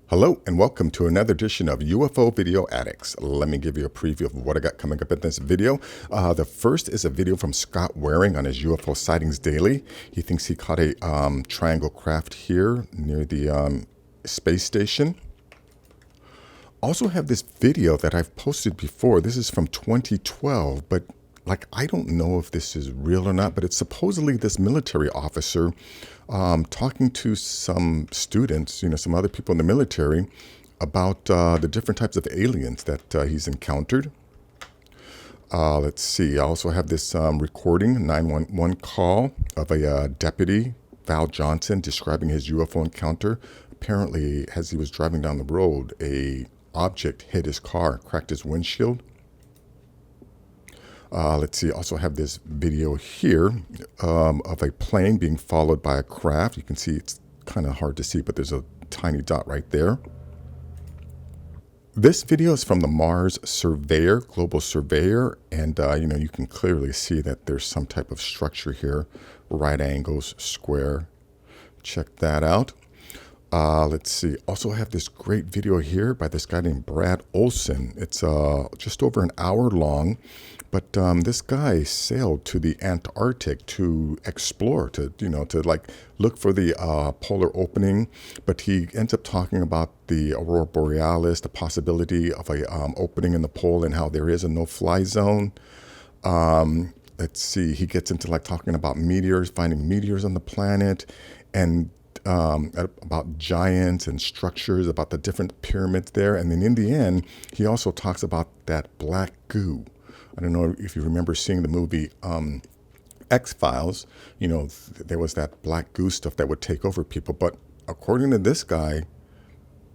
Hello and welcome to another edition of UFO Video Addicts. Let me give you a preview of what I got coming up in this video. The first is a video from Scott Waring on his UFO sightings daily. He thinks he caught a triangle craft here near the space station. Also have this video that I've posted before. This is from 2012, but I don't know if this is real or not, but it's supposedly this military officer talking to some students, some other people in the military about the different types of aliens that he's encountered. Let's see. I also have this recording, 911 call of a deputy, Val Johnson, describing his UFO encounter. Apparently, as he was driving down the road, a object hit his car, cracked his windshield. Let's see, I also have this video here of a plane being followed by a craft. You can see it's kind of hard to see, but there's a tiny dot right there. This video is from the Mars Surveyor, Global Surveyor, and you can clearly see that there's some type of structure here, right angles, square. Check that out. Let's see. Also have this great video here by this guy named Brad Olson. It's just over an hour long, but this guy sailed to the Antarctic to explore, to look for the polar opening. But he ends up talking about the aurora borealis, the possibility of a opening in the pole, and how there is a no-fly zone. Let's see. He gets into talking about meteors, finding meteors on the planet, and about giants and structures, about the different pyramids there. And then in the end, he also talks about that black goo. I don't know if you remember seeing the movie X-Files. There was that black goo stuff that would take over people. But according to this guy,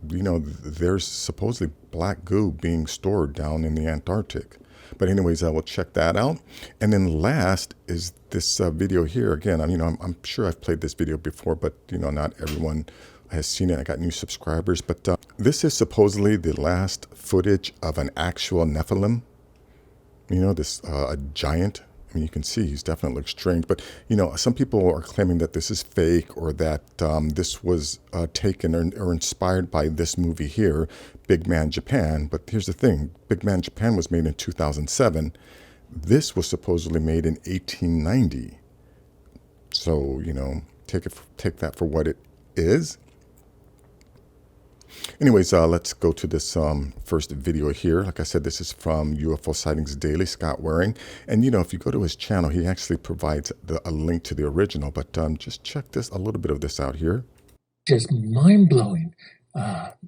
there's supposedly black goo being stored down in the Antarctic. But anyways, I will check that out. And then last is this video here. Again, I'm sure I've played this video before, but not everyone has seen it. I got new subscribers, but this is supposedly the last footage of an actual Nephilim. A giant. You can see he's definitely looks strange, but some people are claiming that this is fake, or that this was taken or inspired by this movie here, Big Man Japan. But here's the thing: Big Man Japan was made in 2007. This was supposedly made in 1890. So take that for what it is. Anyways, let's go to this first video here. Like I said, this is from UFO Sightings Daily, Scott Waring. And, if you go to his channel, he actually provides a link to the original. But just check a little bit of this out here. Just mind-blowing.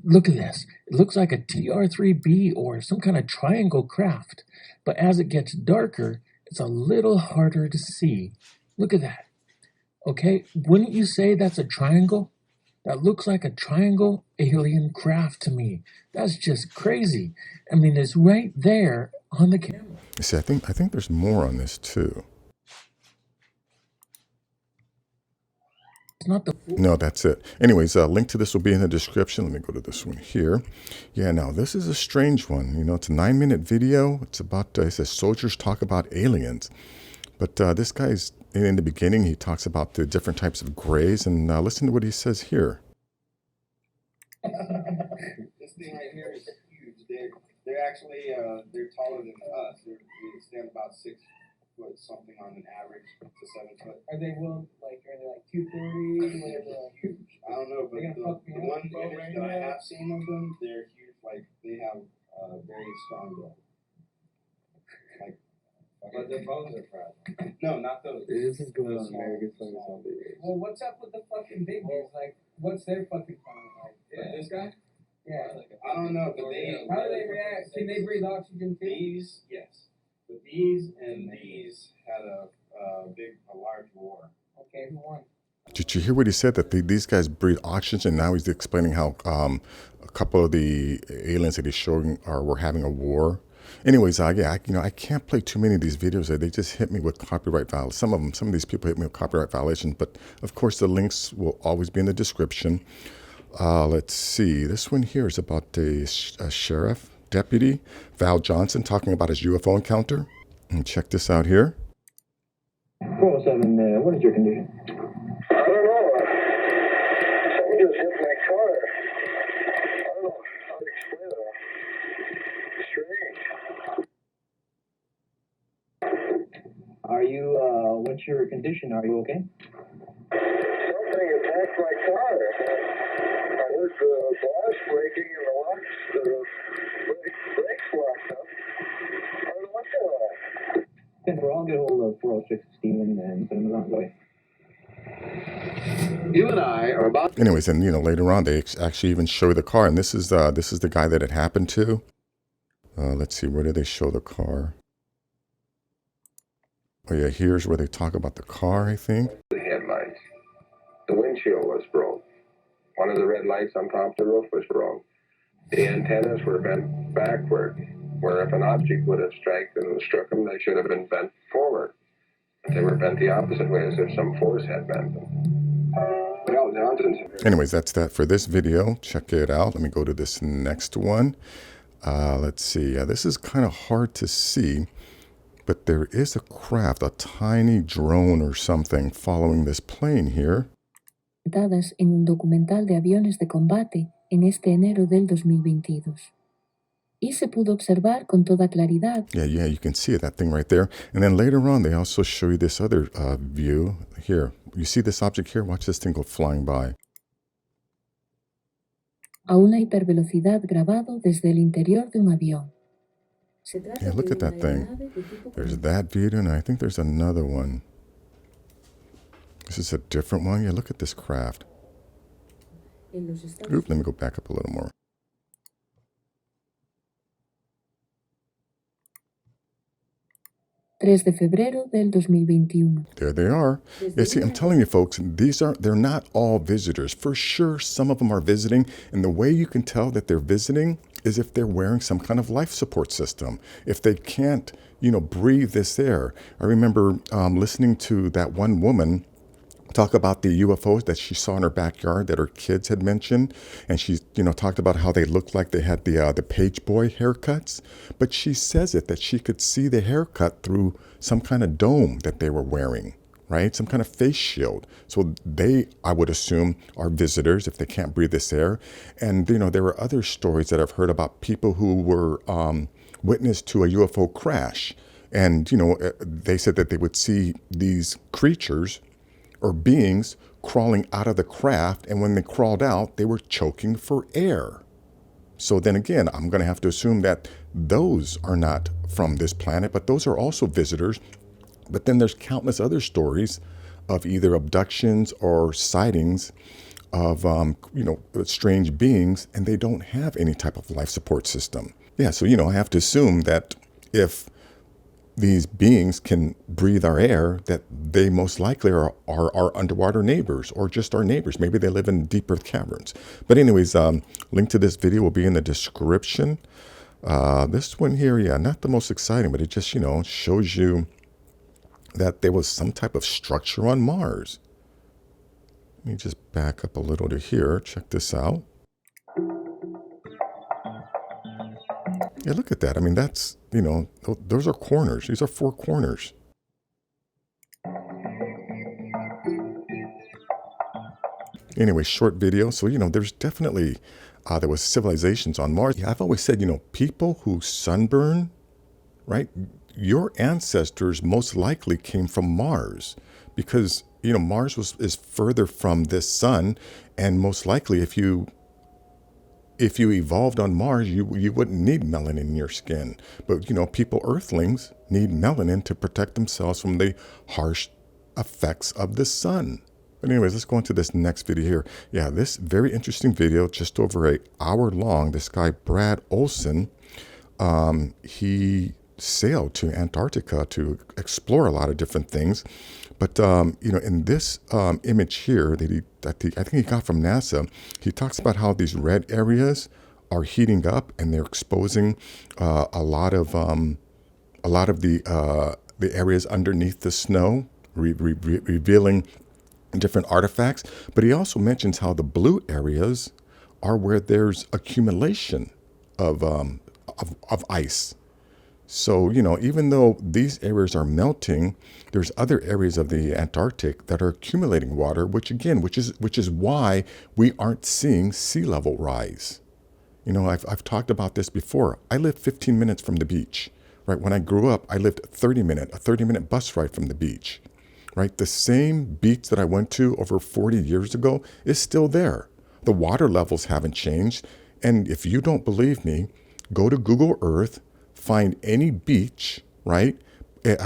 Look at this. It looks like a TR-3B or some kind of triangle craft. But as it gets darker, it's a little harder to see. Look at that. Okay, wouldn't you say that's a triangle? That looks like a triangle alien craft to me. That's just crazy. It's right there on the camera. See, I think there's more on this too. It's not the... No, that's it. Anyways, link to this will be in the description. Let me go to this one here. Yeah, now this is a strange one. It's a 9-minute video. It's about, it says soldiers talk about aliens. But this guy's, in the beginning, he talks about the different types of grays, and listen to what he says here. This thing right here is huge. They're actually they're taller than us. They stand about 6 foot something on an average to 7 foot. Are they 230? They're huge. I don't know, but the one image that I have seen of them, they're huge. They have very strong build. But their bones are fragile. No, not those. This is going on American Funny Zombie. Well, what's up with the fucking big ones? What's their fucking fun like? Yeah. This guy? Yeah. I don't know, but how do they react? Can they breathe oxygen too? These, yes. But these and these had a large roar. Okay, who won? Did you hear what he said? That these guys breathe oxygen, and now he's explaining how a couple of the aliens that he's showing were having a war. Anyways, I can't play too many of these videos. They just hit me with copyright violations. Some of these people hit me with copyright violations. But of course, the links will always be in the description. Let's see. This one here is about a sheriff deputy, Val Johnson, talking about his UFO encounter. And check this out here. 407, what is your condition? I don't know. Something just hit my car. you, what's your condition? Are you okay? Something attacked my car. I heard the bars breaking and the locks, the brakes locked up. I don't know what's going on. Then I'll get hold of 406 Steven and send him on the way. You and I are about. Anyways, and later on they actually even show the car, and this is the guy that it happened to. Let's see, where do they show the car? Oh yeah, here's where they talk about the car, I think. The headlights. The windshield was broke. One of the red lights on top of the roof was broke. The antennas were bent backward, where if an object would have struck them, they should have been bent forward. But they were bent the opposite way, as if some force had bent them. Well, anyways, that's that for this video. Check it out. Let me go to this next one. Let's see. This is kind of hard to see, but there is a craft, a tiny drone or something following this plane here. Dadas en un documental de aviones de combate en este enero del 2022. Y se pudo observar con toda claridad. Yeah, you can see that thing right there. And then later on, they also show you this other view here. You see this object here? Watch this thing go flying by. A una hipervelocidad grabado desde el interior de un avión. Yeah, look at that thing. There's that video, and I think there's another one. This is a different one. Yeah, look at this craft. Oop, let me go back up a little more. De febrero del 2021. There they are. Yeah, see, I'm telling you folks, they're not all visitors. For sure, some of them are visiting, and the way you can tell that they're visiting is if they're wearing some kind of life support system. If they can't, breathe this air. I remember listening to that one woman talk about the UFOs that she saw in her backyard that her kids had mentioned, and she talked about how they looked like they had the page boy haircuts, but she says that she could see the haircut through some kind of dome that they were wearing, right? Some kind of face shield. So they, I would assume, are visitors if they can't breathe this air. And there were other stories that I've heard about people who were witness to a UFO crash, and they said that they would see these creatures or beings crawling out of the craft, and when they crawled out, they were choking for air. So then again, I'm going to have to assume that those are not from this planet, but those are also visitors. But then there's countless other stories of either abductions or sightings of strange beings, and they don't have any type of life support system. Yeah, so I have to assume that if these beings can breathe our air, that they most likely are our underwater neighbors, or just our neighbors. Maybe they live in deep earth caverns. But anyways, link to this video will be in the description. This one here, yeah, not the most exciting, but it just, shows you that there was some type of structure on Mars. Let me just back up a little to here. Check this out. Yeah, look at that. I mean, that's, those are corners. These are 4 corners. Anyway, short video. So, there's definitely, there was civilizations on Mars. Yeah, I've always said, people who sunburn, right? Your ancestors most likely came from Mars because, Mars is further from this sun. And most likely if you evolved on Mars, you wouldn't need melanin in your skin. But, people, earthlings, need melanin to protect themselves from the harsh effects of the sun. But anyways, let's go into this next video here. Yeah, this very interesting video, just over an hour long. This guy, Brad Olson, he sailed to Antarctica to explore a lot of different things. But, in this image here that I think he got from NASA, he talks about how these red areas are heating up and they're exposing a lot of the areas underneath the snow, revealing different artifacts. But he also mentions how the blue areas are where there's accumulation of ice. So, even though these areas are melting, there's other areas of the Antarctic that are accumulating water, which is why we aren't seeing sea level rise. I've talked about this before. I live 15 minutes from the beach. right? When I grew up, I lived a 30-minute bus ride from the beach, right? The same beach that I went to over 40 years ago is still there. The water levels haven't changed. And if you don't believe me, go to Google Earth, find any beach, right?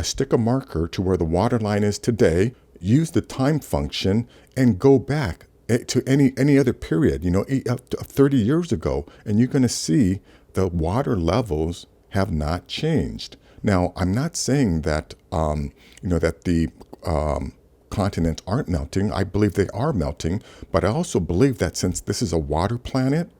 Stick a marker to where the water line is today, use the time function, and go back to any other period, up to 30 years ago, and you're going to see the water levels have not changed. Now, I'm not saying that, that the continents aren't melting. I believe they are melting, but I also believe that since this is a water planet,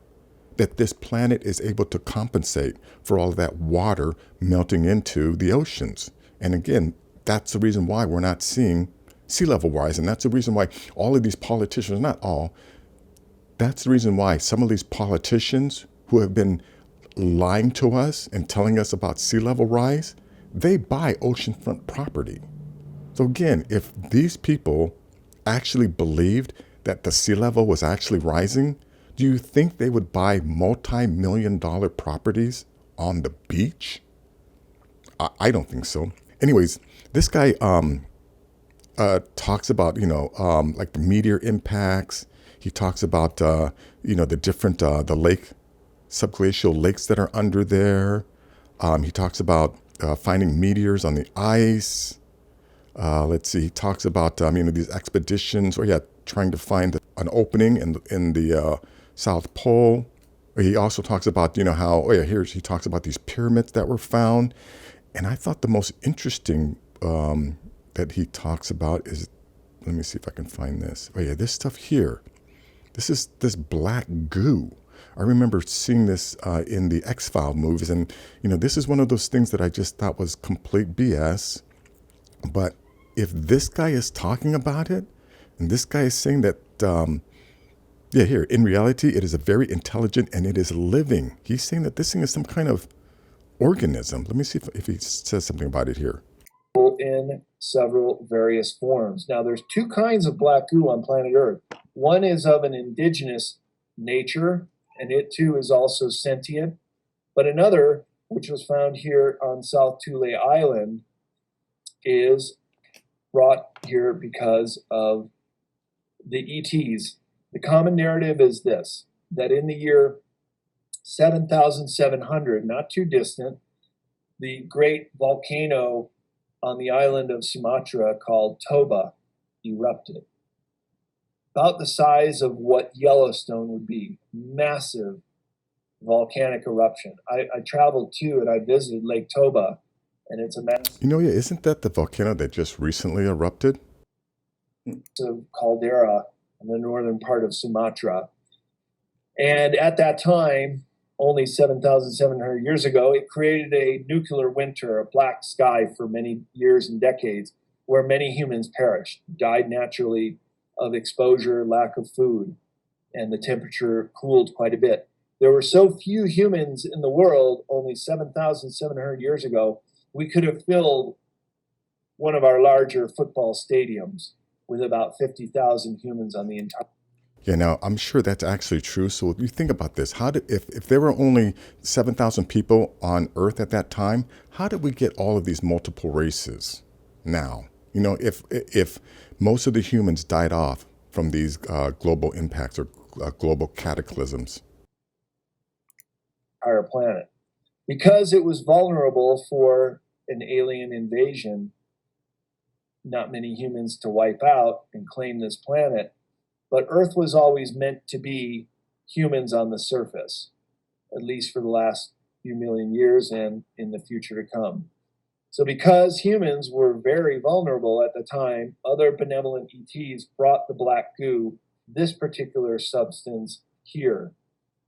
that this planet is able to compensate for all of that water melting into the oceans. And again, that's the reason why we're not seeing sea level rise. And that's the reason why all of these politicians, not all, that's the reason why some of these politicians who have been lying to us and telling us about sea level rise, they buy oceanfront property. So again, if these people actually believed that the sea level was actually rising, do you think they would buy multi-million-dollar properties on the beach? I don't think so. Anyways, this guy talks about, like the meteor impacts. He talks about, the different, the lake, subglacial lakes that are under there. He talks about finding meteors on the ice. Let's see, he talks about, these expeditions, trying to find an opening in the South Pole. He also talks about, he talks about these pyramids that were found. And I thought the most interesting that he talks about is, let me see if I can find this. This stuff here. This is this black goo. I remember seeing this in the X-Files movies. And, this is one of those things that I just thought was complete BS. But if this guy is talking about it, and this guy is saying that, here, in reality, it is a very intelligent and it is living. He's saying that this thing is some kind of organism. Let me see if he says something about it here. In several various forms. Now, there's two kinds of black goo on planet Earth. One is of an indigenous nature, and it too is also sentient. But another, which was found here on South Thule Island, is brought here because of the ETs. The common narrative is this, that in the year 7,700, not too distant, the great volcano on the island of Sumatra called Toba erupted. About the size of what Yellowstone would be, massive volcanic eruption. I traveled to and I visited Lake Toba, and it's a massive isn't that the volcano that just recently erupted? Caldera in the northern part of Sumatra. And at that time, only 7,700 years ago, it created a nuclear winter, a black sky for many years and decades, where many humans perished, died naturally of exposure, lack of food, and the temperature cooled quite a bit. There were so few humans in the world only 7,700 years ago, we could have filled one of our larger football stadiums with about 50,000 humans on the entire. Yeah, now I'm sure that's actually true. So if you think about this, if there were only 7,000 people on Earth at that time, how did we get all of these multiple races now? If most of the humans died off from these global impacts or global cataclysms. Our planet. Because it was vulnerable for an alien invasion, not many humans to wipe out and claim this planet, but Earth was always meant to be humans on the surface, at least for the last few million years and in the future to come. So because humans were very vulnerable at the time, other benevolent ETs brought the black goo, this particular substance here,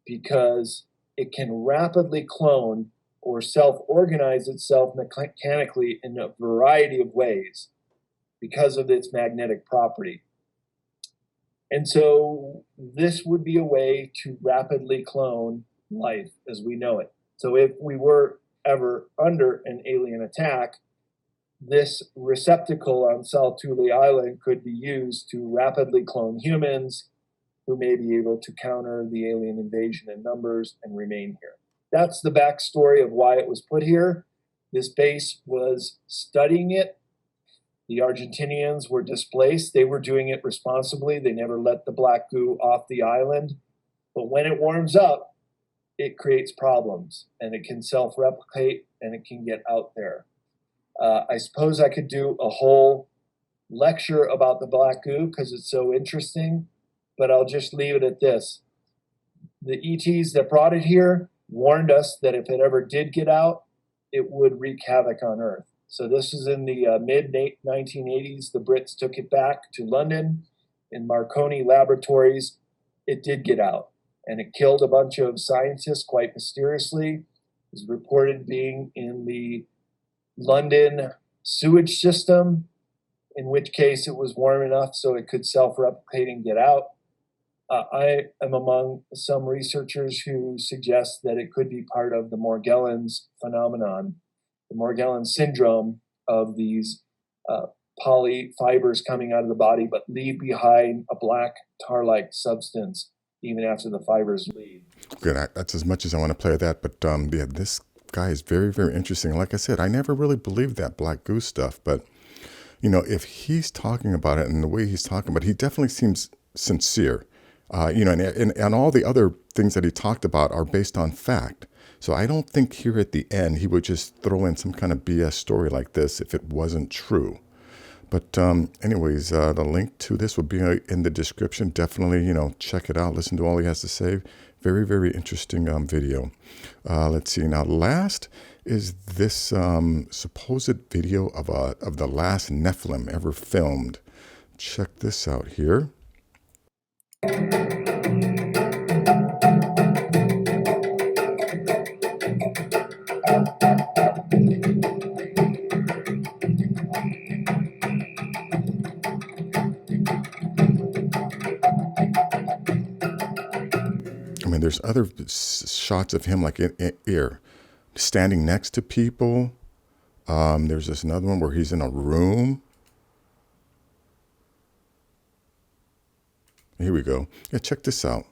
because it can rapidly clone or self-organize itself mechanically in a variety of ways because of its magnetic property. And so this would be a way to rapidly clone life as we know it. So if we were ever under an alien attack, this receptacle on South Thule Island could be used to rapidly clone humans who may be able to counter the alien invasion in numbers and remain here. That's the backstory of why it was put here. This base was studying it. The Argentinians were displaced. They were doing it responsibly. They never let the black goo off the island. But when it warms up, it creates problems, and it can self-replicate, and it can get out there. I suppose I could do a whole lecture about the black goo because it's so interesting, but I'll just leave it at this. The ETs that brought it here warned us that if it ever did get out, it would wreak havoc on Earth. So this is in the mid-1980s. The Brits took it back to London in Marconi laboratories. It did get out, and it killed a bunch of scientists quite mysteriously. It was reported being in the London sewage system, in which case it was warm enough so it could self-replicate and get out. I am among some researchers who suggest that it could be part of the Morgellons phenomenon, the Morgellons syndrome of these polyfibers coming out of the body but leave behind a black tar-like substance even after the fibers leave. Good. That's as much as I want to play of that. But yeah, this guy is very, very interesting. Like I said, I never really believed that black goo stuff. But, you know, if he's talking about it and the way he's talking about it, he definitely seems sincere. You know, and all the other things that he talked about are based on fact. So I don't think here at the end he would just throw in some kind of BS story like this if it wasn't true. But anyways, the link to this will be in the description. Definitely, you know, check it out. Listen to all he has to say. Very, very interesting video. Let's see. Now, last is this supposed video of the last Nephilim ever filmed. Check this out here. I mean, there's other shots of him like here, standing next to people. There's this another one where he's in a room. Here we go. Yeah, check this out.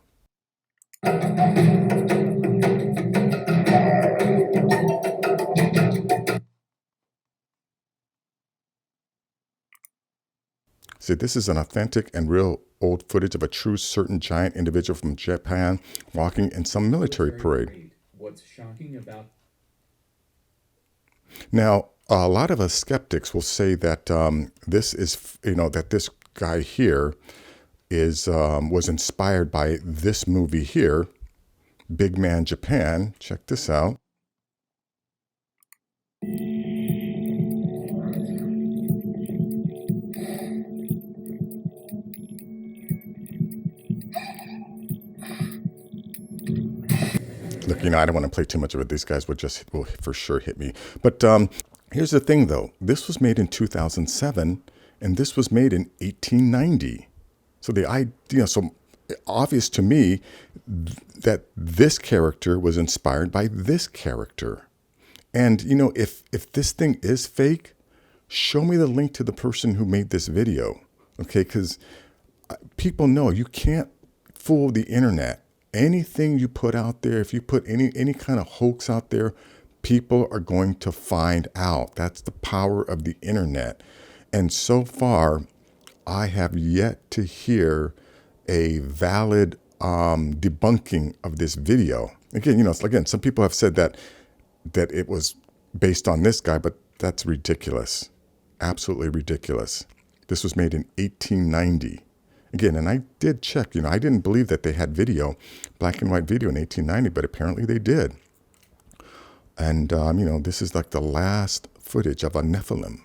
See, this is an authentic and real old footage of a true certain giant individual from Japan walking in some military parade. What's shocking about... Now, a lot of us skeptics will say that this is, you know, that this guy here was inspired by this movie here, Big Man Japan. Check this out. Look, you know, I don't want to play too much of it. These guys will for sure hit me. But here's the thing, though. This was made in 2007, and this was made in 1890. So the idea, so obvious to me that this character was inspired by this character. And, you know, if this thing is fake, show me the link to the person who made this video. Okay, because people know you can't fool the internet. Anything you put out there, if you put any kind of hoax out there, people are going to find out. That's the power of the internet. And so far, I have yet to hear a valid debunking of this video. Again, you know, some people have said that it was based on this guy, but that's ridiculous. Absolutely ridiculous. This was made in 1890. Again, and I did check, you know, I didn't believe that they had video, black and white video in 1890, but apparently they did. And, you know, this is like the last footage of a Nephilim.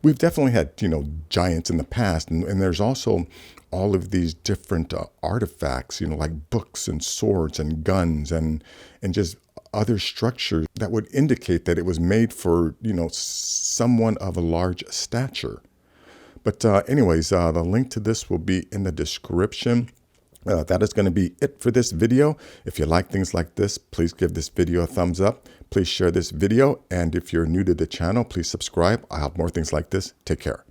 We've definitely had, you know, giants in the past, and there's also all of these different artifacts, you know, like books and swords and guns and just other structures that would indicate that it was made for, you know, someone of a large stature. But anyways, the link to this will be in the description. That is going to be it for this video. If you like things like this, please give this video a thumbs up. Please share this video. And if you're new to the channel, please subscribe. I'll have more things like this. Take care.